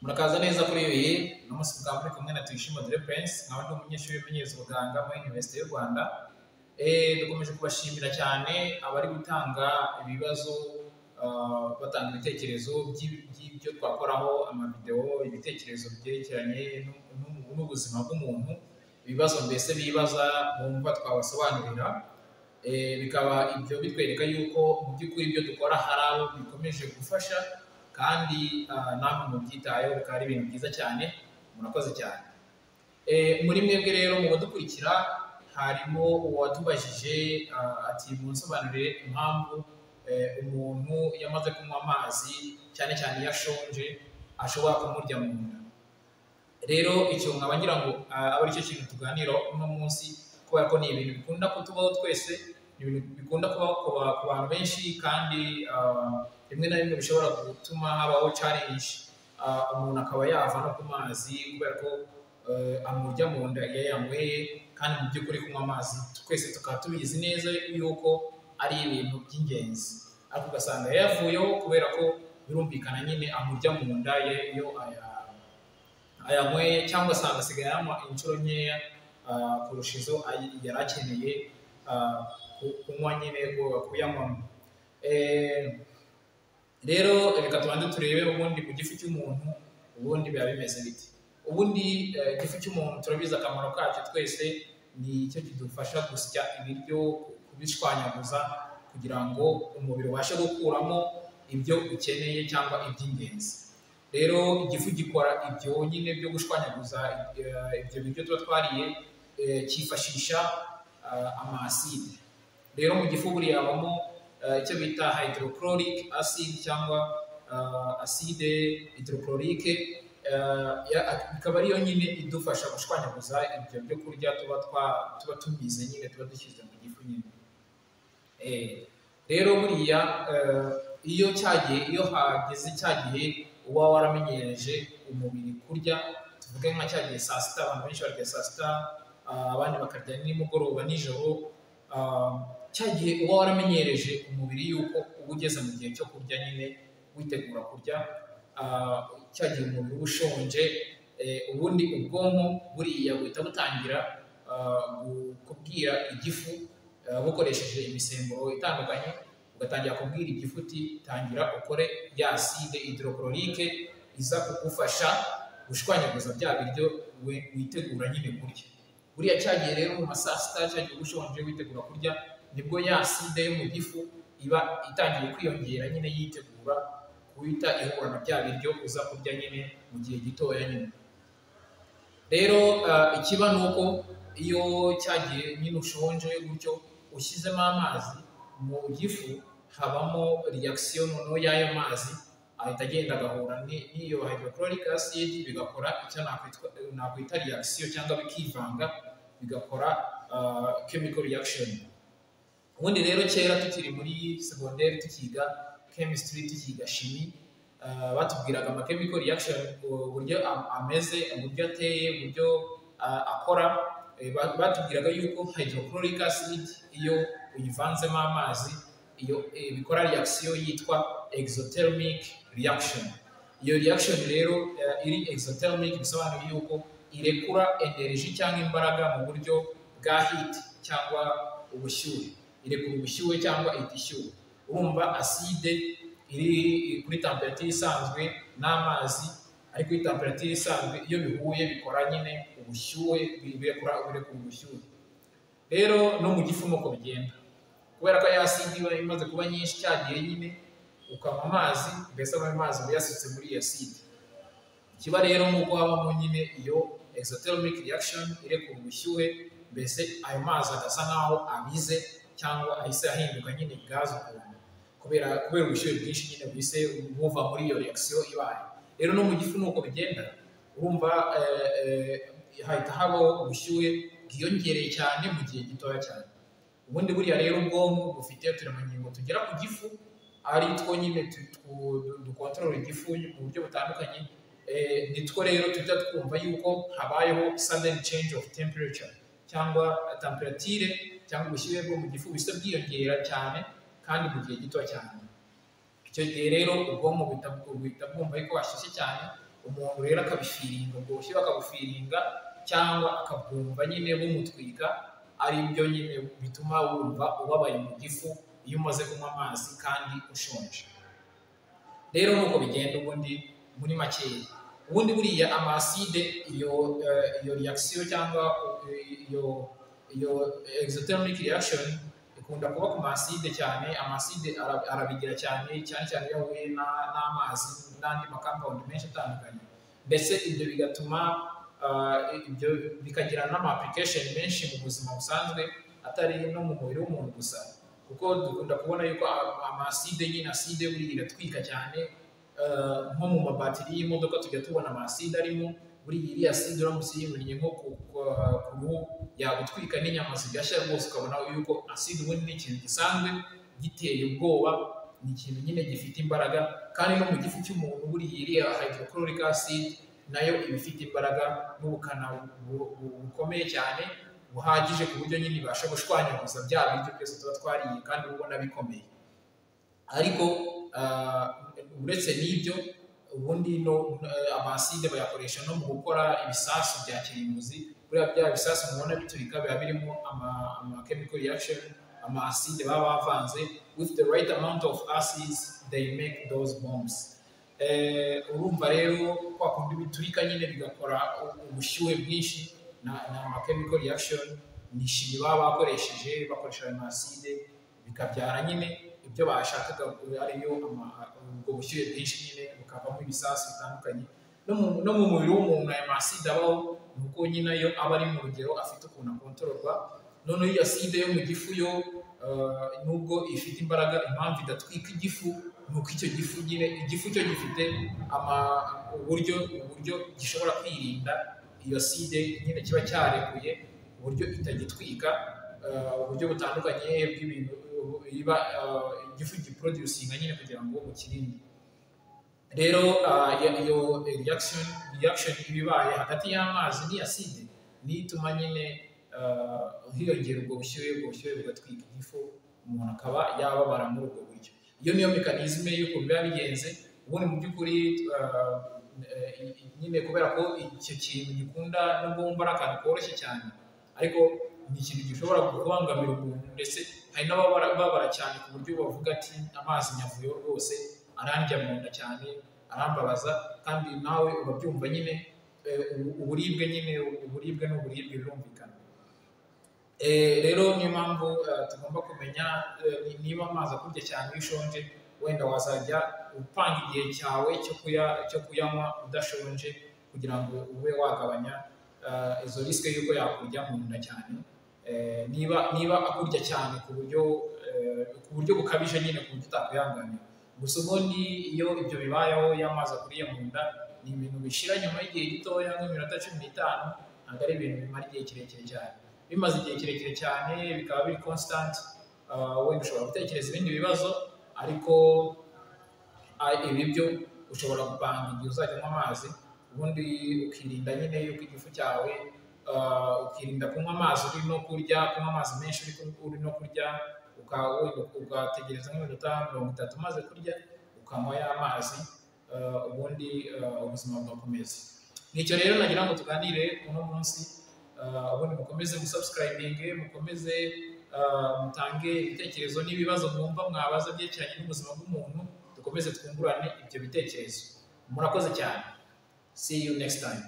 Murakaza neza kuri YOUHEAL n'umunsi bwa muri kumwe na turebere Prince nkaba ndi umunyeshuri w'imenyereza ubuganga muri University y'u Rwanda. Dukomeje kubashimira cyane abari gutanga ibibazo batanga ibitekerezo by'ibyo twakoraho amavideo, ibitekerezo byerekeranye n'ubuzima bw'umuntu, ibibazo mbese bibaza bumva twabasobanurira. Bikaba ibyo bitwereka yuko mu by'ukuri ibyo dukora hari abo bikomeje gufasha kandi namwe mubyitayeho bikaba ari ibintu byiza cyane. Murakoze cyane. Muri mwebwe rero mu badukurikira harimo uwatubajije ati munsobanurire impamvu umuntu yamaze kunywa amazi cyane cyane iyo ashonje ashobora kumurya mu nda. Rero icyo nkaba ngira ngo aba ari cyo kintu tuganiraho uno munsi, kubera ko ni ibintu bikunda kutubaho twese, ibintu bikunda kubaho ku bantu benshi, kandi rimwe na rimwe bishobora gutuma habaho challenge, umuntu akaba yava no ku mazi kubera ko amurya mu nda iyo yanyweye, kandi mu by'ukuri kunywa amazi twese tukaba tubizi neza yuko ari ibintu by'ingenzi, ariko ugasanga yavuyeho kubera ko birumvikana nyine amurya mu nda ye iyo ayanyweye, cyangwa se agasigaye anywa inshuro nkeya kurusha izo yari akeneye kunywa nyine kuyanywamo. Rero reka tubanze turebe ubundi mu gifu cy'umuntu ubundi biba bimeze bite. Ubundi igifu cy'umuntu turabizi akamaro kacyo twese, ni icyo kidufasha gusya ibiryo, kubishwanyaguza kugira ngo umubiri ubashe gukuramo ibyo ukeneye cyangwa iby'ingenzi. Rero igifu gikora ibyo nyine byo gushwanyaguza ibyo biryo tuba twariye, cyifashisha amaside. Rero mu gifu buriya habamo icyo bita hydrochloric acid cyangwa acide hydrochlorique, ikaba ariyo nyine idufasha gushwanyaguza ibyo byo kurya tuba tubize nyine, tuba dushyize mu gifu nyine. Rero buriya iyo hageze cya gihe uba waramenyereje umubiri kurya, tuvuge nka cya gihe saa sita, abantu benshi barya saa sita, abandi bakarya nimugoroba nijoro, cya gihe uba waramenyereje umubiri yuko uba ugeze mu gihe cyo kurya nyine, witegura kurya, cya gihe umubiri uba ushonje, ubundi ubwonko buriya buhita butangira kubwira igifu bukoresheje imisemburo itandukanye, ugatangira kubwira igifu uti tangira ukore ya acide hydrochlorique iza kugufasha gushwanyaguza bya biryo witegura nyine kurya. Buriya cyagiye rero mu saa sita, cyagiye ushonje witegura kurya, nibwo ya acide yo mu gifu iba itangiye kwiyongera nyine, yitegura guhita ihura na bya biryo uza kurya nyine mu gihe gitoya nyine. Rero ikiba ni uko iyo cyagiye nyine ushonje gutyo, ushyizemo amazi mu gifu, habamo reaction noneho y'ayo mazi ahita agenda agahura n'iyo hydrochloric acid, bigakora icyo nakwita reaction cyangwa bikivanga bigakora chemical reaction. Ubundi rero kera tukiri muri secondaire tukiga chemistry, tukiga chimie, batubwiraga ama chemical reaction uburyo ameze, uburyo ateye, uburyo akora. Batubwiraga yuko hydrochloric acid iyo uyivanzemo amazi, iyo bikora reaction yitwa exothermic reaction. Iyo reaction rero iri exothermic bisobanuye yuko irekura energy cyangwa imbaraga mu buryo bwa heat cyangwa ubushyuhe, irekura ubushyuhe cyangwa itishyuhe. Urumva acide iri kuri temperature isanzwe n'amazi ari kuri temperature isanzwe, iyo bihuye bikora nyine ubushyuhe, birekura ubushyuhe. Rero no mu gifu nuko bigenda, kubera ko ya acide iba imaze kuba nyinshi, cyagiye nyine ukanywa amazi, mbese ayo mazi uba yasutse muri iyo acide. Ikiba rero nuko habamo nyine iyo exothermic reaction irekura ubushyuhe, mbese ayo mazi agasa nkaho abize cyangwa ahise ahinduka nyine gaz ukuntu, kubera ubushyuhe bwinshi nyine buhise buva muri iyo reaction ibaye. Rero no mu gifu nuko bigenda, urumva hahita habaho ubushyuhe bwiyongereye cyane mu gihe gitoya cyane. Ubundi buriya rero ubwonko bufite uturemangingo tugera ku gifu, ari two nyine dukontorora igifu mu buryo butandukanye. Nitwo rero tuhita twumva yuko habayeho sudden change of temperature, cyangwa temperature cyangwa ubushyuhe bwo mu gifu bise bwiyongera cyane kandi mu gihe gito cyane. Icyo gihe rero ubwonko buhita bwumva yuko washyushye cyane, umuntu rero akabifiringa, ubwo bushyuhe akabufiringa cyangwa akabwumva nyine bumutwika, ari byo nyine bituma wumva ubabaye mu gifu iyo umaze kunywa amazi kandi ushonje. Rero nuko bigenda ubundi muri makeya. Ubundi buriya amaside iyo reaction cyangwa iyo exothermic reaction ikunda kuba ku maside cyane. Amaside arabigira cyane cyane iyo ahuye n'amazi n'andi makompound menshi atandukanye, mbese ibyo bigatuma ibyo bikagira n'ama application menshi mu buzima busanzwe atari no mu mubiri w'umuntu gusa, kuko dukunda kubona yuko amaside nyine aside buriya iratwika cyane. Nko mu mabatiri y'imodoka tujya tubona amaside arimo, buriya iriya aside uramutse uyimennye nko ku ruhu yagutwika n'inyama zigashya rwose, ukabona yuko aside ubundi ni ikintu gisanzwe giteye ubwoba, ni ikintu nyine gifite imbaraga. Kandi no mu gifu cy'umuntu buriya iriya hydrochloric acid nayo iba ifite imbaraga n'ubukana bukomeye cyane, buhagije ku buryo nyine ibasha gushwanyaguza bya biryo byose tuba twariye kandi ubona bikomeye. Ariko uretse n'ibyo, ubundi amaside bayakoresha no mu gukora ibisasu bya kirimbuzi. Buriya bya bisasu mubona biturika biba birimo ama chemical reaction, ama acide baba bavanze. With the right amount of acids they make those bombs. Urumva rero kwa kundi biturika nyine bigakora ubushyuhe bwinshi na ama chemical reaction, ni shimi baba bakoresha ayo acide, bikabyara nyine ibyo bashakaga ariyo ubwo bushyuhe bwinshi nyine bukavamo ibisasu bitandukanye. No mu mubiri w'umuntu ayo acide abaho, nuko nyine yo aba ari mu rugero afite ukuntu akontororwa. Noneho iyo acide yo mu gifu yo nubwo ifite imbaraga, impamvu idatwika igifu nuko icyo gifu nyine igifu cyo gifite uburyo gishobora kwirinda iyo acide nyine kiba cyarekuye, uburyo itagitwika, uburyo butandukanye bw'ibintu iba igifu giproducinga nyine kugira ngo ukirinde. Rero iyo reaction ibibaye hagati y'amazi ni acide ni ituma nyine hiyongera ubwo bushyuhe bugatwika igifu, umuntu akaba yababara muri ubwo buryo. Iyo niyo mekanizme y'uko biba bigenze. Ubundi mu by'ukuri nyine kubera ko icyo kintu gikunda nubwo wumva ari akantu koroshye cyane, ariko ni ikintu gishobora kubangamira umuntu, ndetse hari n'ababara cyane ku buryo bavuga ati amazi nyavuyeho rwose, arandya mu nda cyane, arambabaza. Kandi nawe urabyumva nyine uburibwe n'uburibwe birumvikana. Rero niyo mpamvu tugomba kumenya niba amazi akurya cyane iyo ushonje, wenda wazajya upanga igihe cyawe cyo kuyanywa udashonje, kugira ngo ube wagabanya izo risike y'uko yakurya mu nda cyane. Niba akurya cyane ku buryo bukabije nyine ku buryo utakwihanganira. Gusa ubundi iyo ibyo bibayeho y'amazi akuriye mu nda, ni ibintu bishira nyuma y'igihe gitoya nk'iminota 15, ntabwo ari ibintu bimara igihe kirekire cyane. Bimaze igihe kirekire cyane bikaba biri constant, wenda ushobora gutekereza ibindi bibazo, ariko ibi byo ushobora gupanga igihe uzajya unywa amazi, ubundi ukirinda nyine yuko igifu cyawe ukirinda kunywa amazi uri no kurya, kunywa amazi menshi uri no kurya, ugategereza nk'iminota 30 umaze kurya ukanywa ya mazi, ubundi ubuzima bugakomeza. Nicyo rero nagira ngo tuganire uno munsi. Ubundi mukomeze gusubscribing, mukomeze mutange ibitekerezo n'ibibazo mwumva mwabaza byerekeranye n'ubuzima bw'umuntu, dukomeze twungurane ibyo bitekerezo. Murakoze cyane. See you next time.